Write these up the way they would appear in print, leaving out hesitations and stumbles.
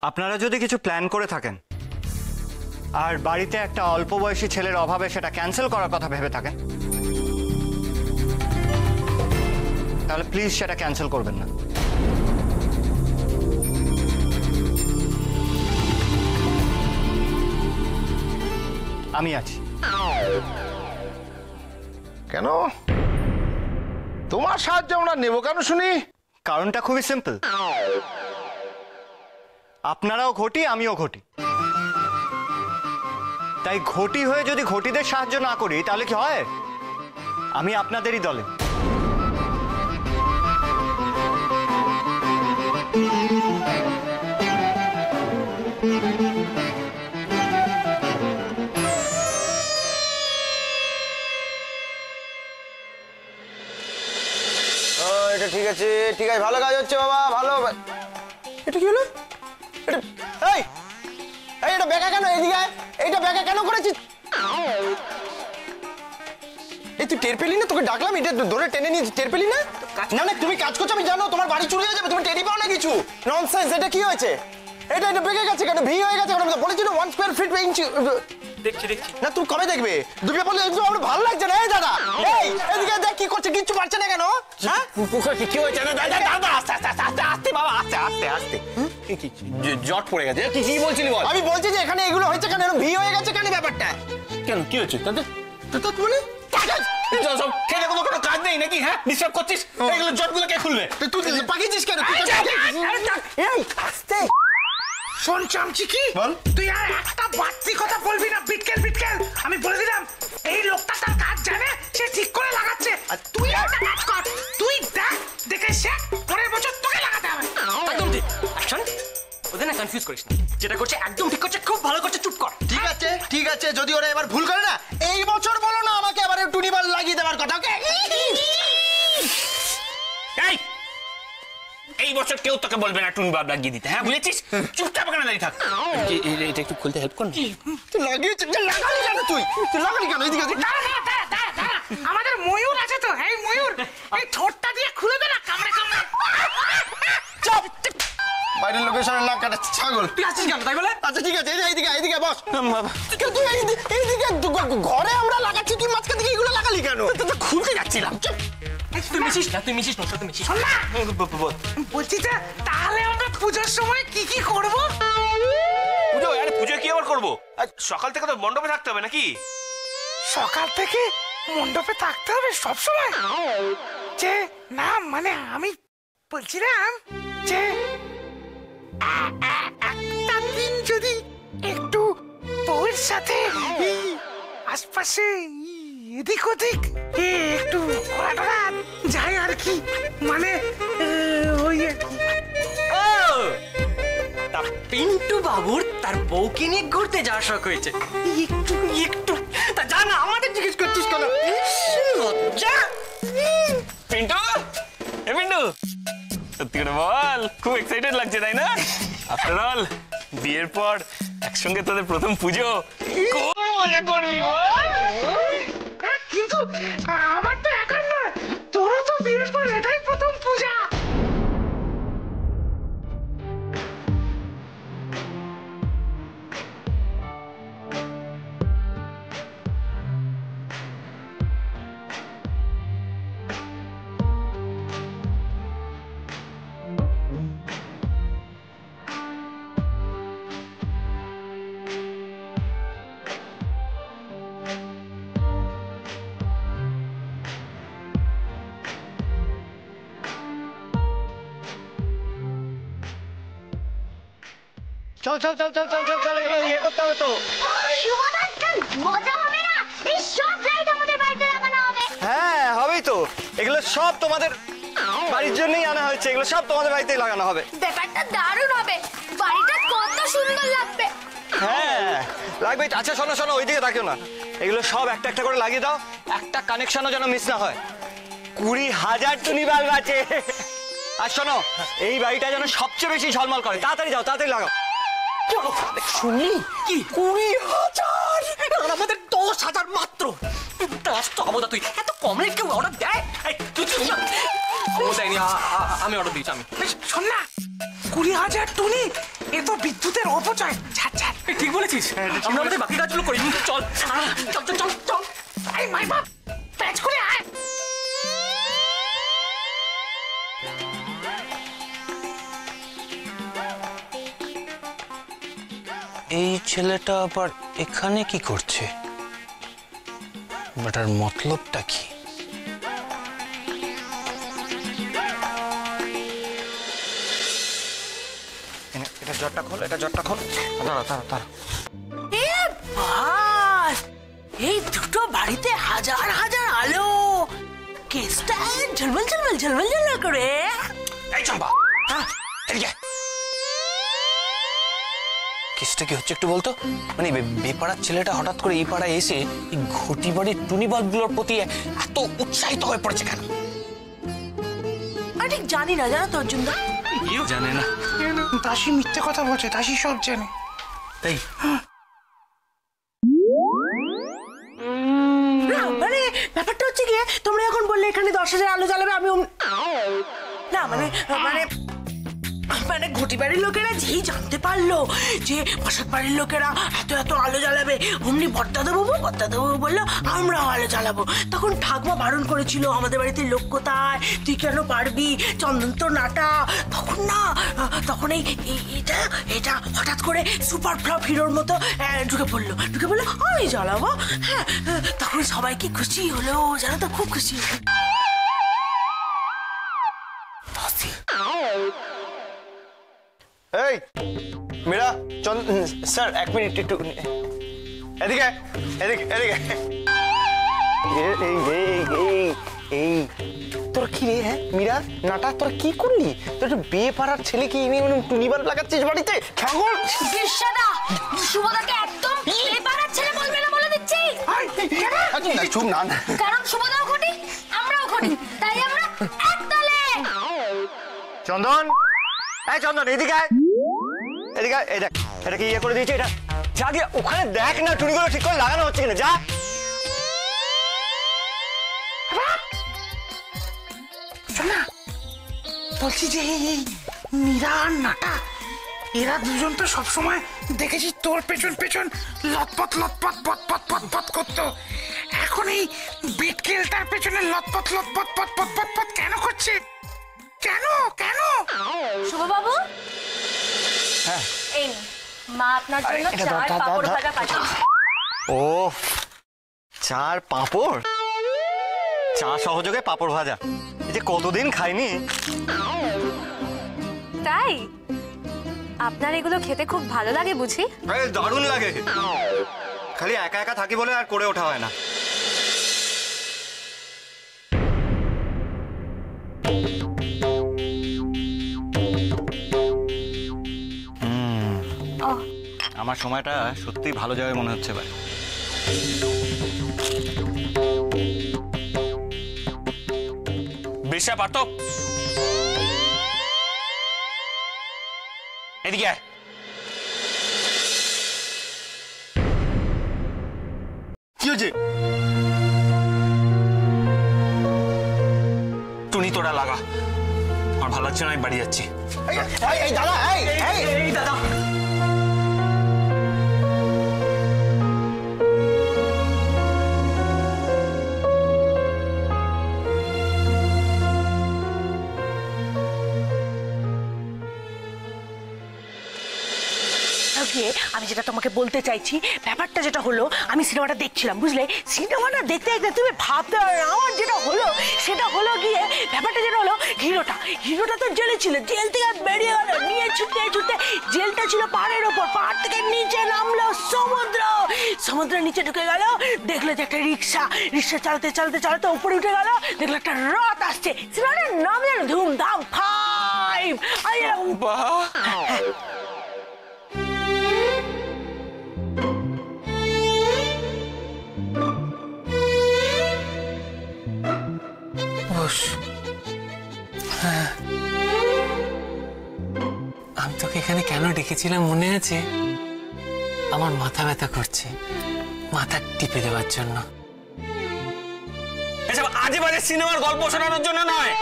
আপনারা যদি কিছু প্ল্যান করে থাকেন আর বাড়িতে একটা অল্প বয়সী ছেলের অভাবে সেটা ক্যান্সেল করার কথা ভেবে থাকেন, তাহলে প্লিজ সেটা ক্যান্সেল করবেন না। আমি আছি। কেন তোমার সাহায্য আমরা নেব কেন শুনি? কারণটা খুবই সিম্পল, আপনারাও ঘটি আমিও ঘটি, তাই ঘটি হয়ে যদি ঘটিদের সাহায্য না করি তাহলে কি হয়? আমি আপনাদেরই দলে। এটা ঠিক আছে, ঠিক আছে, ভালো কাজ হচ্ছে বাবা, ভালো। এটা কি হলো? এই এটা বেকা কেন? এদিকে এইটা বেকা কেন করেছিস? এই তুই টের পেলি না? তোকে ডাকলাম, এটা ধরে টেনে নিয়ে টের পেলি না? না না, তুমি কাজ করছো আমি জানো, তোমার বাড়ি চুরি হয়ে যাবে, তুমি টেরই পাও না কিছু। ননসেন্স, এটা কি হয়েছে? এটা বেঁকে গেছে কেন? ভি হয়ে গেছে কেন? বলেছি না 1 স্কয়ার ফিট ইঞ্চি। দেখছি না, তুমি কবে দেখবে? দুটো বলে একদম আমার ভালো লাগছে না। এই দাদা, এই এদিকে দেখ কি করছে, কিচ্ছু পারছে না কেন? হ্যাঁ কি হয়েছে? দাদা আস্তে আস্তে আস্তে আস্তে বাবা, আস্তে আস্তে আস্তে। কি জট পড়ে গেছে? কি বলছিলি বল? আমি বলছি যে এখানে এগুলো হয়েছে কেন, ভি হয়ে গেছে কেন ব্যাপারটা? কেন কি হয়েছে? তো মানে সব খেলে কোনো কাজ নেই নাকি? হ্যাঁ, ডিস্টার্ব করছিস? এগুলো জটগুলো কে খুলবে? তুই পাকিয়েছিস কেন? এই আস্তে শোন চামচি, কি বল। তুই আর একটা বাড়তি কথা বলবি না। বিটকেল বিটকেল, আমি বলে দিলাম এই লোকটা তার কাজ জানে, সে ঠিক করে লাগাচ্ছে। তুই একটা কাজ কর, তুই দেখে সে পরের বছর তোকে লাগাতে হবে। একদম ঠিক। শোন, ওদের না কনফিউজ করিস না, যেটা করছে একদম ঠিক করছে, খুব ভালো করছে, চুপ কর। ঠিক আছে ঠিক আছে, যদি ওরা এবার ভুল করে না, এই বছর বলো না আমাকে আবার টুনিবাল লাগিয়ে দেওয়ার কথা। ওকে, এই বছর কেউ তোকে বলবে না টুনি বাব লাগিয়ে দিতে। হ্যাঁ, বুঝেছিস? চুপচাপ এখানে দাঁড়িয়ে থাক। এটা একটু খুলতে হেল্প কর না। তুই লাগিয়েছিস, লাগালি কেন? তুই লাগালি কেন? এদিকে আমাদের ময়ূর আছে তো, এই ময়ূর এই ঠোঁটটা দিয়ে খুলে দে না, কামড়ে কামড়ে। চাপ, বাইরের লোকের সামনে নাক কাটা ছাগল। তুই আসছিস কেন তাই বলে? আচ্ছা ঠিক আছে, এইদিকে বস। তুই এইদিকে ঘরে আমরা লাগাচ্ছি, তুই মাঝখান থেকে এইগুলো লাগালি কেন? খুলতে যাচ্ছিলাম। তুই মিশিস না, তুই মিশিস না, তুই মিশিস শোন না, বলছি যে তাহলে আমরা পুজোর সময় কি কি করবো? পুজো? আরে পুজো কি আবার করবো? সকাল থেকে তো মণ্ডপে থাকতে হবে নাকি? সকাল থেকে মণ্ডপে থাকতে হবে সব সময়? যে না মানে আমি বলছিলাম যে একটা দিন যদি একটু বউয়ের সাথে আশপাশে এদিক ওদিক একটু ঘোরাটোরা যায় আর কি, মানে ওই তা পিন্টু বাবুর তার বউকে নিয়ে ঘুরতে যাওয়ার শখ হয়েছে। একটু একটু তা জানা আমাদের জিজ্ঞেস করছিস কেন? লজ্জা। পিন্টু, এ পিন্টু, সত্যি করে বল, খুব এক্সাইটেড লাগছে তাই না? আফটার অল বিয়ের পর একসঙ্গে তোদের প্রথম পুজো, খুব মজা করবি বল। কিন্তু আমার তো এখন নয়, তোরও তো বিয়ের পর এটাই প্রথম পূজা। চল ইয়ে করতে হবে তো। মজা হবে না? এই সব লাইট আমাদের বাড়িতে লাগানো হবে। হ্যাঁ হবেই তো, এগুলো সব তোমাদের বাড়ির জন্যই আনা হয়েছে, এগুলো সব তোমাদের বাড়িতেই লাগানো হবে। ব্যাপারটা দারুণ হবে, বাড়িটা কত সুন্দর লাগবে। হ্যাঁ লাগবে। আচ্ছা শোনো ওইদিকে তাকিও না, এগুলো সব একটা একটা করে লাগিয়ে দাও, একটা কানেকশনও যেন মিস না হয়। 20,000 টুনি বাল্ব আছে। আর শোনো, এই বাড়িটা যেন সবচেয়ে বেশি ঝলমল করে। তাড়াতাড়ি যাও, তাড়াতাড়ি লাগাও। শুনলি কি? 20,000? আমাদের 10,000 মাত্র। তো অবদা, তুই এত কম রেট কেউ অর্ডার দেয়? তুই আমি অর্ডার দিয়েছি। আমি শোন না, 20,000 টুনি, এ তো বিদ্যুতের অপচয়। ছাড় ছাড়। ঠিক বলেছিস, আমরা আমাদের বাকি কাজগুলো করি। চল চল চল চল চল। এই মাই বাপ, প্যাচ করে আয়। এই ছেলেটা আবার এখানে কি করছে? বাটার মতলবটা কি? এটা জটটা খোল, এটা জটটা খোল। দাঁড়া দাঁড়া দাঁড়া। এ বাস, এই দুটো বাড়িতে হাজার হাজার আলো, কেসটা ঝলমল ঝলমল ঝলমল ঝলমল করে। এই চম্পা, এদিকে। কেসটা কি হচ্ছে একটু বলতো? মানে বেপাড়ার ছেলেটা হঠাৎ করে এই পাড়ায় এসে এই ঘটি বাড়ির টুনি বাল্বগুলোর প্রতি এত উৎসাহিত হয়ে পড়েছে কেন? আমি ঠিক জানি না, জানো তো অর্জুনদা? কেউ জানে না। দাসী মিথ্যে কথা বলছে, দাসী সব জানে। তাই না মানে ব্যাপারটা হচ্ছে গিয়ে, তোমরা যখন বললে এখানে 10,000 আলো জ্বালাবে, আমি না মানে মানে মানে ঘটি বাড়ির লোকেরা যেই জানতে পারলো যে বসাক বাড়ির লোকেরা এত এত আলো জ্বালাবে, অমনি বর্দাদেবু বললো আমরাও আলো জ্বালাবো। তখন ঠাকুমা বারণ করেছিল, আমাদের বাড়িতে লোক কোথায়, তুই কেন পারবি, চন্দন তো নাটা। তখন এটা হঠাৎ করে সুপার ফ্লপ হিরোর মতো ঢুকে পড়লো আমি জ্বালাবো। হ্যাঁ, তখন সবাই কি খুশি হলো জানো তো, খুব খুশি। এই মীরা, স্যার 1 মিনিট একটু এদিকে এদিকে এদিকে। এই তোরা কি রে? হ্যাঁ মীরা, নাটা তোরা কি করলি? তোর একটা বিয়ে পাড়ার ছেলেকে এনে টুনি বাল্ব লাগাচ্ছিস বাড়িতে? ছাগল! বিশ্বদা, শুভদাকে একদম বেপারার ছেলে বলবে না বলে দিচ্ছি। না চুপ না। কারণ শুভদাও ঘটি, আমরাও ঘটি, তাই আমরা এক দলে। চন্দন, এই চন্দন এদিকে আয়। এদিকে আয়, এই দেখ, এটা কি ইয়ে করে দিয়েছে এটা? যা গিয়ে ওখানে দেখ না টুনিগুলো ঠিক করে লাগানো হচ্ছে কিনা, যা। শোনা, বলছি যে এই মীরা আর নাটা, এরা দুজন তো সবসময় দেখেছি তোর পেছন পেছন লতপত লতপত পত পত পত পত করতো। এখন এই বিটকেলটার পেছনে লতপত লতপত পত পত পত পত কেন করছে? কেন কেন? শুভবাবু, হ্যাঁ এই নিন, মা আপনার জন্য এটা দাও, 4 দাও, পাপড় দাও। ভাজা পাঠিয়েছে। ও 4 পাঁপড়, চা সহযোগে পাঁপড় ভাজা, এই যে কতদিন খাইনি। তাই আপনার এগুলো খেতে খুব ভালো লাগে বুঝি? দারুণ লাগে, খালি একা একা থাকি বলে আর করে ওঠা হয় না। আমার সময়টা সত্যি ভালো যাবে মনে হচ্ছে ভাই। বৃষা পার্থ, এদিকে আয়। কি হয়েছে? টুনি তোরা লাগা, আমার ভালো লাগছে না, আমি বাড়ি যাচ্ছি। এই দাদা, এই দাদা, আমি যেটা তোমাকে বলতে চাইছি, ব্যাপারটা যেটা হলো, আমি সিনেমাটা দেখছিলাম বুঝলে, সিনেমাটা দেখতে দেখতে তুমি ভাবতে পারো আমার যেটা হলো সেটা হলো গিয়ে, ব্যাপারটা যেটা হলো, হিরোটা তো জেলে ছিল, জেল থেকে বেরিয়ে গেল, নিয়ে ছুটতে ছুটতে, জেলটা ছিল পাহাড়ের ওপর, পাহাড় থেকে নিচে নামলো সমুদ্রের নিচে ঢুকে গেল, দেখলো যে একটা রিক্সা চালাতে চালাতে চালাতে উপরে উঠে গেল, দেখলো একটা রথ আসছে, সিনেমাটার নাম যেন ধুমধাম 5। আমি তোকে এখানে কেন ডেকেছিলাম মনে আছে? আমার মাথা ব্যথা করছে, মাথা টিপে দেওয়ার জন্য। এসব আজে বাজে সিনেমার গল্প শোনানোর জন্য নয়।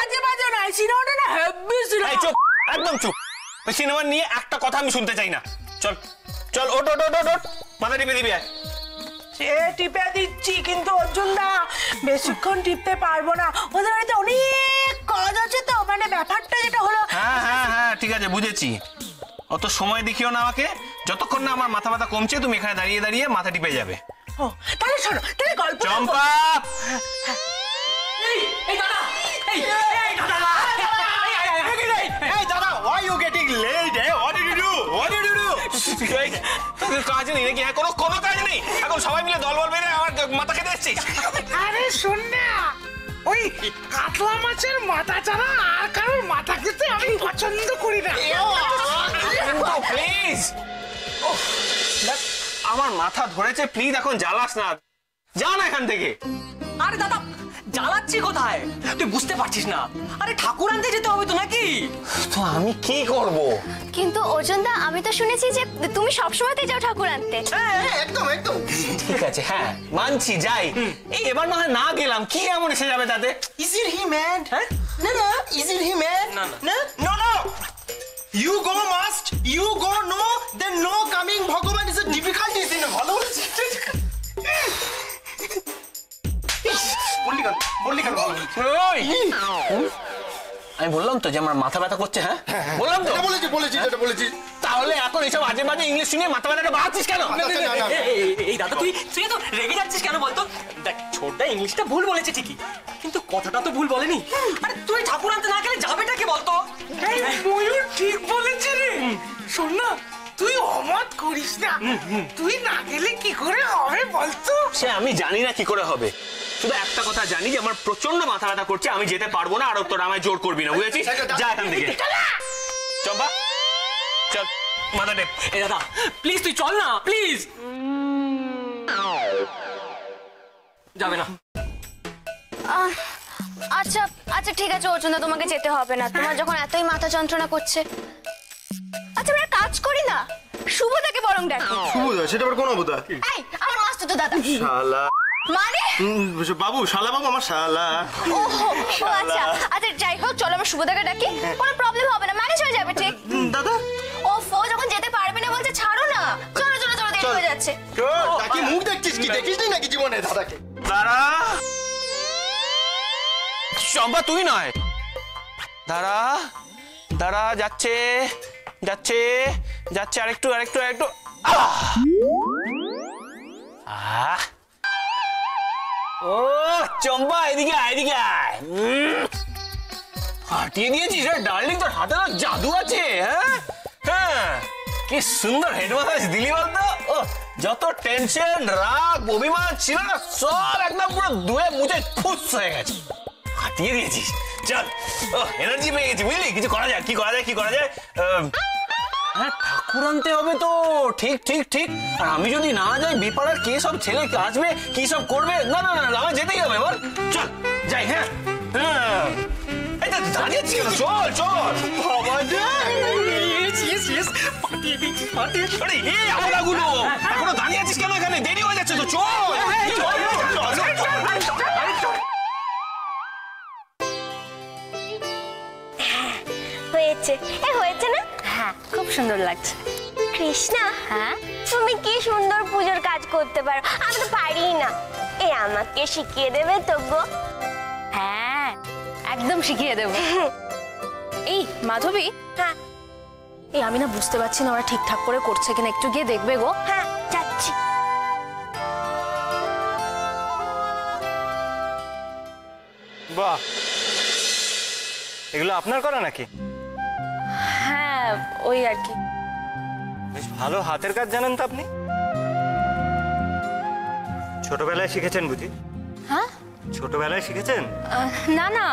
আজে বাজে নয়, এই সিনেমাটা না হেভি সিনেমা। এই চুপ, একদম চুপ। ওই সিনেমা নিয়ে একটা কথা আমি শুনতে চাই না। চল চল, ওট ওট ওট ওট ওট, মাথা টিপে দিবি আয়। সে টিপে দিচ্ছি, কিন্তু অর্জুন দা বেশিক্ষণ টিপতে পারবো না, ওদের বাড়িতে অনেক কাজ আছে তো। মানে ব্যাপারটা যেটা হলো, হ্যাঁ হ্যাঁ হ্যাঁ, ঠিক আছে, বুঝেছি। অত সময় দেখিও না আমাকে। যতক্ষণ না আমার মাথা ব্যথা কমছে তুমি এখানে দাঁড়িয়ে দাঁড়িয়ে মাথা টিপে যাবে। ও তাহলে শোনো, তাহলে গল্প চম্পা, এই দাদা, এই দাদা, এই দাদা, why you getting late? What did you do? What did you do? তোদের কাজ নেই নাকি? হ্যাঁ, কোনো কাজ নেই? এখন সবাই মিলে দলবল বেড়ে আমার মাথা খেতে এসছিস? আরে শোন না, ওই কাতলা মাছের মাথা ছাড়া আর কারোর মাথা খেতে আমি পছন্দ করি না। প্লিজ, আমার মাথা ধরেছে, প্লিজ এখন জ্বালাস না, যা না এখান থেকে। আরে দাদা, জ্বালাচ্ছি কোথায়? তুই বুঝতে পারছিস না? আরে ঠাকুর আনতে যেতে হবে তো নাকি? তো আমি কি করব? কিন্তু অর্জুনদা, আমি তো শুনেছি যে তুমি সবসময়তেই যাও ঠাকুর আনতে। একদম একদম ঠিক আছে, হ্যাঁ মানছি, যাই। এই এবার না হয় না গেলাম, কি এমন এসে যাবে তাতে? Is it he mad? না না, is it he mad? না, না no no, you go must, you go no, then no coming. ভগবান is a difficulties in ভালো বলছি। বললি কেন ভালো বলছি? ওই, আমি বললাম তো যে আমার মাথা ব্যথা করছে। হ্যাঁ বললাম তো। যেটা বলেছি তাহলে এখন এইসব আজে বাজে ইংলিশ শুনিয়ে মাথা ব্যথাটা বাড়াচ্ছিস কেন? এই দাদা, তুই তো রেগে যাচ্ছিস কেন বলতো? দেখ, ছোটটা ইংলিশটা ভুল বলেছে ঠিকই, কিন্তু কথাটা তো ভুল বলেনি। আরে তুই ঠাকুর আনতে না গেলে যাবেটা কে বলতো? এই ময়ূর ঠিক বলেছে রে। শোন না, তুই অমত করিস না, তুই না গেলে কি করে হবে বলতো? সে আমি জানি না কি করে হবে, শুধু একটা কথা জানি যে আমার প্রচন্ড মাথা ব্যথা করছে, আমি যেতে পারবো না, আর তোরা আমায় জোর করবি না, বুঝেছিস? যা এখান থেকে। চম্পা চল, মাথা টেপ। এই দাদা প্লিজ তুই চল না, প্লিজ। যাবে না? আচ্ছা আচ্ছা ঠিক আছে অর্জুনদা, তোমাকে যেতে হবে না, তোমার যখন এতই মাথা যন্ত্রণা করছে। আচ্ছা আমরা কাজ করি না, শুভদাকে বরং ডাকি। শুভদা? সেটা আবার কোন অবদা? এই আমার মাস্টার তো দাদা। শালা মানে বাবু, শালা বাবু আমার শালা। ও আচ্ছা আচ্ছা, যাই হোক চলো আমরা শুভদাকে ডাকি, কোনো প্রবলেম হবে না, ম্যানেজ হয়ে যাবে ঠিক। দাদা ওফো, যখন যেতে পারবে না বলছে, ছাড়ো না, চলো চলো চলো, দেরি হয়ে যাচ্ছে। তাকে মুখ দেখছিস কি? দেখিস নি নাকি জীবনে দাদাকে? দাঁড়া, চম্পা তুই নয়, দাঁড়া দাঁড়া, যাচ্ছে যাচ্ছে যাচ্ছে, আরেকটু আরেকটু আরেকটু। ও চম্পা, এদিকে আয়, এদিকে আয়। হাঁটিয়ে দিয়েছিস ডার্লিং, তোর হাতে না জাদু আছে। হ্যাঁ হ্যাঁ, কি সুন্দর হেড মাসাজ দিলি বলতো। ও যত টেনশন, রাগ, অভিমান ছিল না, সব একদম পুরো ধুয়ে মুছে ফুস হয়ে গেছে। হাঁটিয়ে দিয়েছিস, চল। ও এনার্জি পেয়ে গেছি, বুঝলি? কিছু করা যায়, কি করা যায়, কি করা যায়? হ্যাঁ, ঠাকুর আনতে হবে তো, ঠিক ঠিক ঠিক। আর আমি যদি না যাই, বেপাড়ার কে সব ছেলে আসবে, কি সব করবে। না না না, আমার যেতেই হবে। বল চল যাই। হ্যাঁ হ্যাঁ, এই তো দাঁড়িয়েছি কেন? চল চল। আরে এই আমলাগুলো এখনো দাঁড়িয়ে আছিস কেন? এখানে দেরি হয়ে যাচ্ছে তো, চল। হয়েছে, হয়েছে না? হ্যাঁ, খুব সুন্দর লাগছে। কৃষ্ণা, হ্যাঁ তুমি কি সুন্দর পুজোর কাজ করতে পারো, আমি তো পারি না। এই আমাকে শিখিয়ে দেবে তো গো? হ্যাঁ একদম শিখিয়ে দেবো। এই মাধবী, হ্যাঁ এই আমি না বুঝতে পারছি না ওরা ঠিকঠাক করে করছে কিনা, একটু গিয়ে দেখবে গো। হ্যাঁ যাচ্ছি। বাহ, এগুলো আপনার করা নাকি? হ্যাঁ ওই আর কি। বেশ ভালো হাতের কাজ জানেন তো আপনি। ছোটবেলায় শিখেছেন বুঝি? হ্যাঁ ছোটবেলায় শিখেছেন? না না,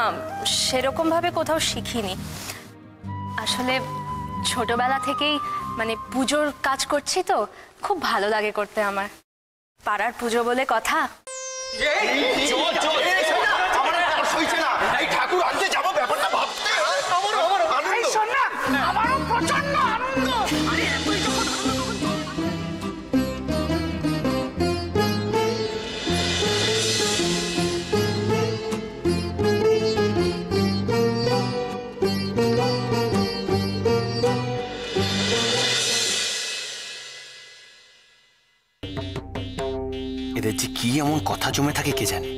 সেরকম ভাবে কোথাও শিখিনি। আসলে ছোটবেলা থেকেই মানে পুজোর কাজ করছি তো, খুব ভালো লাগে করতে আমার। পাড়ার পুজো বলে কথা। এই ঠাকুর আনতে যাবো, ব্যাপারটা ভাবতে আমার আনন্দ। শোন না, আমারও প্রচন্ড আনন্দ। আরে তুই যখন এদের যে কি এমন কথা জমে থাকে কে জানে,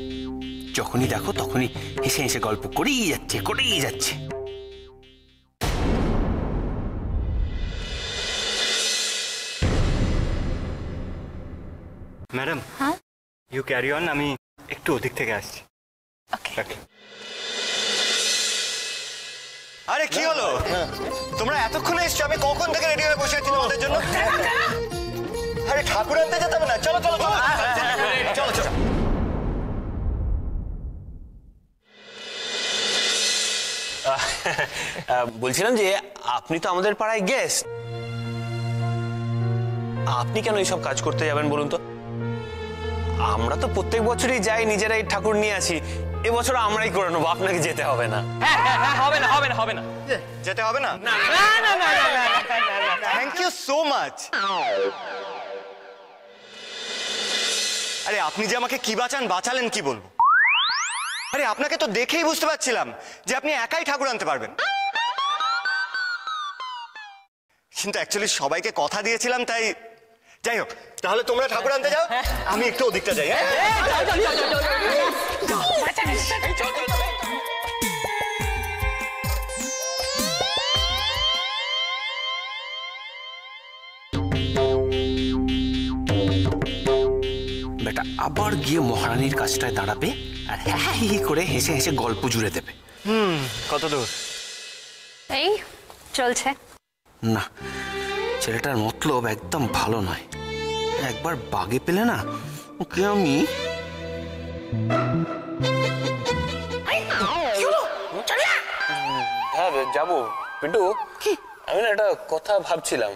যখনই দেখো তখনই হেসে হেসে গল্প করেই যাচ্ছে। ম্যাডাম, হ্যাঁ ইউ ক্যারি অন, আমি একটু ওদিক থেকে আসছি। ওকে। আরে কি হলো, তোমরা এতক্ষণে এসছো, আমি কখন থেকে রেডি হয়ে বসে আছি তোমাদের জন্য। আরে ঠাকুর আনতে যেতে হবে না, চলো চলো চলো চলো চলো। বলছিলাম যে আপনি তো আমাদের পাড়ায় গেস্ট, আপনি কেন এইসব কাজ করতে যাবেন বলুন তো? আমরা তো প্রত্যেক বছরই যাই, নিজেরাই ঠাকুর নিয়ে আসি, এবছর আমরাই করে নেবো, আপনাকে যেতে হবে না। হবে না হবে না হবে না। যেতে হবে না? Thank you so much. আরে আপনি যে আমাকে কি বাঁচালেন কি বলবো। আরে আপনাকে তো দেখেই বুঝতে পারছিলাম যে আপনি একাই ঠাকুর আনতে পারবেন, কিন্তু অ্যাকচুয়ালি সবাইকে কথা দিয়েছিলাম, তাই যাই হোক, তাহলে তোমরা ঠাকুর আনতে যাও, আমি একটু ওদিকটা যাই। বেটা আবার গিয়ে মহারানীর কাছটায় দাঁড়াবে আর হ্যাঁ হি হি করে হেসে হেসে গল্প জুড়ে দেবে। কত দূর? এই চলছে। না, ছেলেটার মতলব একদম ভালো নয়। একবার বাগে পেলে না ওকে আমি হ্যাঁ যাবো পিন্টু, আমি না একটা কথা ভাবছিলাম।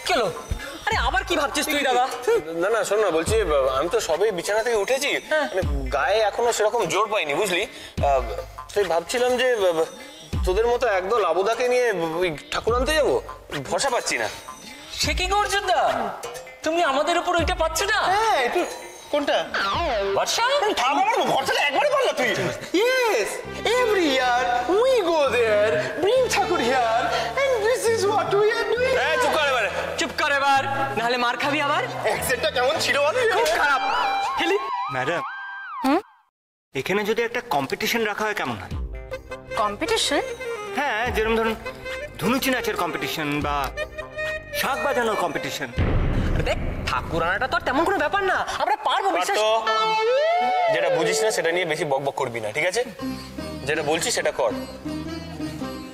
কেলো, আরে আবার কি ভাবছিস তুই দাদা? না না শোন না, বলছি আমি তো সবে বিছানা থেকে উঠেছি, মানে গায়ে এখনো সেরকম জোর পাইনি বুঝলি, তাই ভাবছিলাম যে তোদের মতো একদল আবুদাকে নিয়ে ওই ঠাকুর আনতে যাবো, ভরসা পাচ্ছি না। সে কি করছো দা? তুমি আমাদের উপর ওইটা পাচ্ছ না? হ্যাঁ একটু কোনটা বর্ষা, আমার ভরসাটা একবারই বললা তুই। Yes, every year we go there, bring Thakur here and this is what we are doing. এই চুপ কর এবারে, চুপ কর এবার, নাহলে মার খাবি আবার। অ্যাকসেন্টটা কেমন ছিল বল? খুব খারাপ। হেলি, ম্যাডাম, এখানে যদি একটা কম্পিটিশন রাখা হয় কেমন হয়? কম্পিটিশন? হ্যাঁ, যেরকম ধরুন ধনুচি নাচের কম্পিটিশন বা শাক বাজানোর কম্পিটিশন। দেখ ঠাকুর আনাটা তো আর তেমন কোনো ব্যাপার না, আমরা পারবো, বিশ্বাস। তো যেটা বুঝিস না সেটা নিয়ে বেশি বকবক করবি না, ঠিক আছে? যেটা বলছি সেটা কর।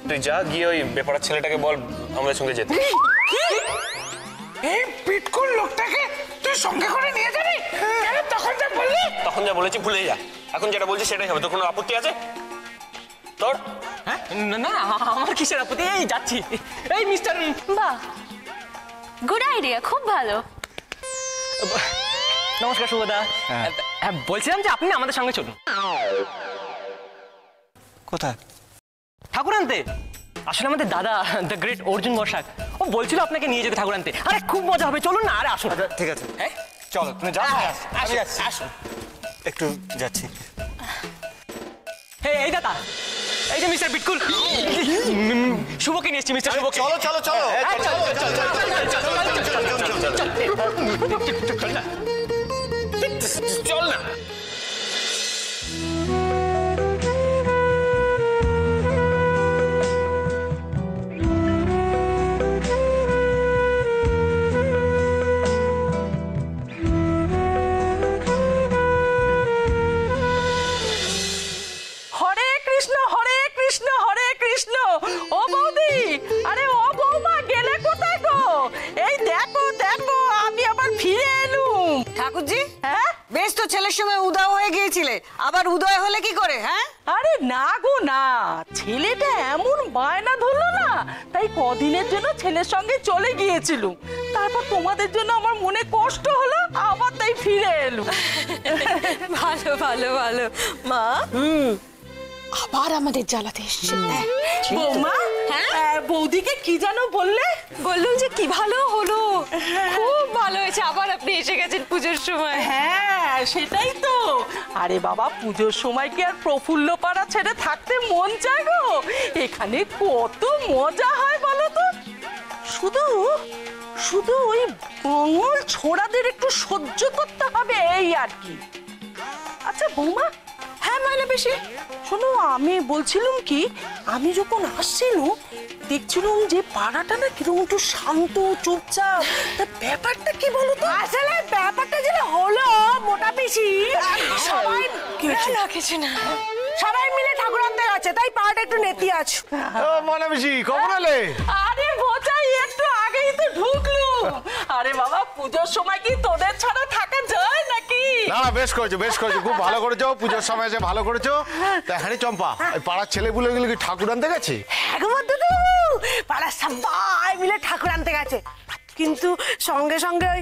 তুই যা গিয়ে ওই বেপারার ছেলেটাকে বল আমাদের সঙ্গে যেতে। এই পিটকুল লোকটাকে তুই সঙ্গে করে নিয়ে যাবি? কেন তখন যা বললি? তখন যা বলেছি ভুলে যা, এখন যেটা বলছি সেটাই হবে। তোর কোনো আপত্তি আছে তোর? হ্যাঁ না না, আমার কিসের আপত্তি, এই যাচ্ছি। এই মিস্টার, বাহ, গুড আইডিয়া, খুব ভালো। নমস্কার শুভদা। হ্যাঁ বলছিলাম যে আপনি না আমাদের সঙ্গে চলুন। কোথায়? ঠাকুর আনতে। আসলে আমাদের দাদা দ্য গ্রেট অর্জুন বসাক, ও বলছিল আপনাকে নিয়ে যেতে ঠাকুর আনতে। আরে খুব মজা হবে, চলুন না। আরে আসুন। ঠিক আছে, হ্যাঁ চলো তুমি যাও, আমি যাচ্ছি। আসুন। একটু যাচ্ছি। এই দাদা, এই যে মিস্টার বিটকুল, শুভকে নিয়ে এসছি। মিস্টার শুভকে। চলো চলো চলো চল না। হরে কৃষ্ণ হরে কৃষ্ণ হরে কৃষ্ণ। ও বৌদি, আরে ও বৌমা, গেলে কোথায় গো? এই দেখো দেখো, আমি আবার ফিরে এলুম। ঠাকুরজি, হ্যাঁ? বেশ তো ছেলের সঙ্গে উদাও হয়ে গিয়েছিলে, আবার উদয় হলে কি করে? হ্যাঁ, আরে না গো না, ছেলেটা এমন বায়না ধরলো না, তাই কদিনের জন্য ছেলের সঙ্গে চলে গিয়েছিলুম। তারপর তোমাদের জন্য আমার মনে কষ্ট হলো, আবার তাই ফিরে এলুম। ভালো ভালো ভালো মা। আবার আমাদের জ্বালাতে এসছে। বৌমা, বৌদিকে কি যেন বললে? বললুম যে কি ভালো হলো, খুব ভালো হয়েছে আবার আপনি এসে গেছেন পুজোর সময়। হ্যাঁ সেটাই তো। আরে বাবা, পুজোর সময় কি আর প্রফুল্ল পাড়া ছেড়ে থাকতে মন চায় গো? এখানে কত মজা হয় বলো তো। শুধু শুধু ওই মঙ্গল ছোড়াদের একটু সহ্য করতে হবে এই আর কি। আচ্ছা বৌমা, হ্যাঁ মানে বেশি শোনো, আমি বলছিলাম কি, আমি যখন আসছিলাম দেখছিলাম যে পাড়াটা না কিরকম একটু শান্ত চুপচাপ, তা ব্যাপারটা কি বলো তো? আসলে ব্যাপারটা যেটা হলো মোটা পিসি, সবাই না কিছু না, সবাই মিলে ঠাকুর আনতে গেছে, তাই পাড়াটা একটু নেতি আছে। মনে বেশি কখন এলে? আরে বোঝাই একটু আগেই তো ঢুকলো। আরে বাবা, পুজোর সময় কি তোদের ছাড়া থাকা যায় নাকি? না না, বেশ করেছো বেশ করেছো, খুব ভালো করেছো, পুজোর সময় এসে ভালো করেছো। তা হ্যাঁ রে চম্পা, এই পাড়ার ছেলেগুলো এগুলো কি ঠাকুর আনতে গেছে? একবার দাদু, পাড়ার সবাই মিলে ঠাকুর আনতে গেছে, কিন্তু সঙ্গে সঙ্গে ওই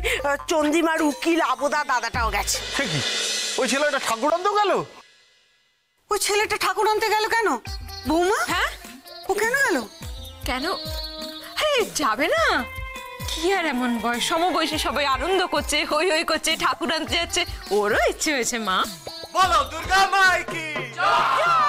চন্দিমার উকিল আবুদা দাদাটাও গেছে। সে কি, ওই ছেলেটা ঠাকুর আনতেও গেল? ওই ছেলেটা ঠাকুর আনতে গেল কেন বৌমা? হ্যাঁ, ও কেন গেল? কেন? হ্যাঁ যাবে না, কি আর এমন বয়স, সমবয়সী সবাই আনন্দ করছে, হই হই করছে, ঠাকুর আনতে যাচ্ছে, ওরও ইচ্ছে হয়েছে মা। বলো দুর্গা মাই কি জয়।